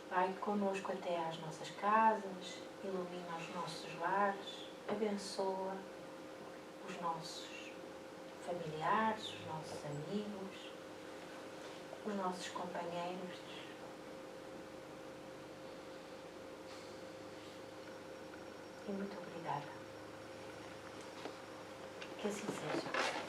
Vai conosco até às nossas casas, ilumina os nossos lares, abençoa os nossos familiares, os nossos amigos, os nossos companheiros. E muito obrigada. Que assim seja.